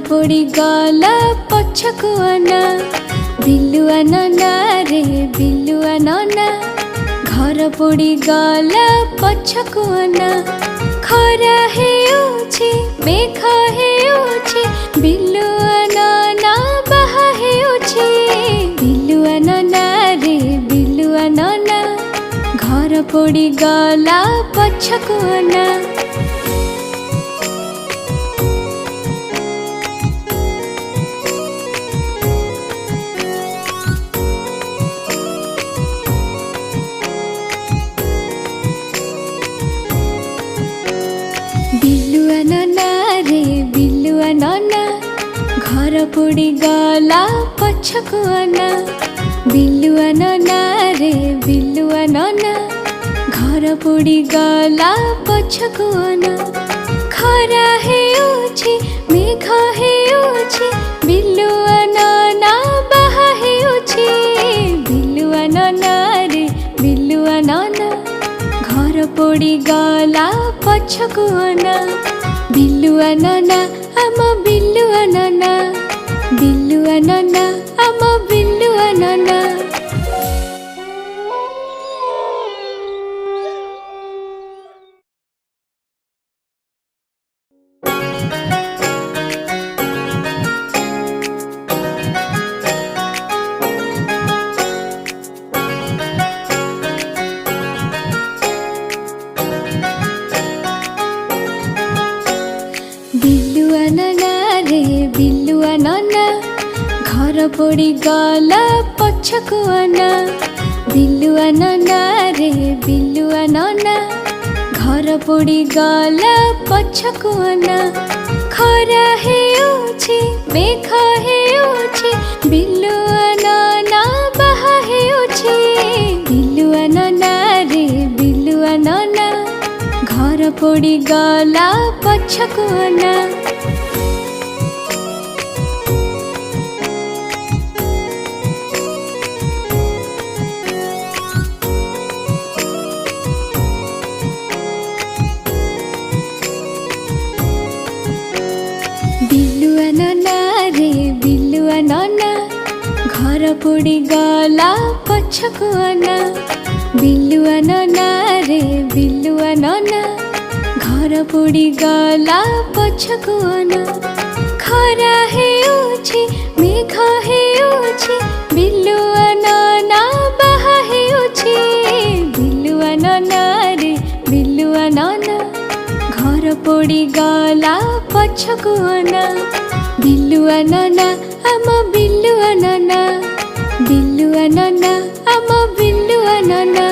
पोड़ी गला पछकु आना बिलुआ नना रे बिलुआ नना घर पोड़ी गला पछकु आना खरा हेउछि मेघ हेउछि बिलुआ नना बाहा हेउछि बिलुआ नना रे बिलुआ नना घर पोड़ी गला पछकु आना बिलुआ नना रे बिलुआ नना घर पोड़ी गला पछकु आना बिलुआ नना रे बिलुआ नना घर पोड़ी गला पछकु आना खरा हेउछि मेघ हेउछि बिलुआ नना बाहा हेउछि बिलुआ नना रे बिलुआ नना घर पोड़ी गला पछकु आना बिलुआ नना आम बिलुआ नना बिलुआ नना आम बिलुआ नना बिलुआ नना रे बिलुआ नना घर पोड़ी गला पछकु आना बिलुआ नना रे बिलुआ नना घर पोड़ी गला पछकु आना खरा हेउछि मेघ हेउछि बिलुआ नना बाहा हेउछि बिलुआ नना रे बिलुआ नना घर पोड़ी गला पछकु आना बिलुआ नना रे बिलुआ नना घर पोड़ी गला पछकु आना बिलुआ नना रे बिलुआ नना घर पोड़ी गला पछकु आना खरा हेउछि मेघ हेउछि बिलुआ नना बाहा हेउछि बिलुआ नना रे बिलुआ नना घर पोड़ी गला पछकु आना बिलुआ नना आम बिलुआ नना बिलुआ नना आम बिलुआ नना।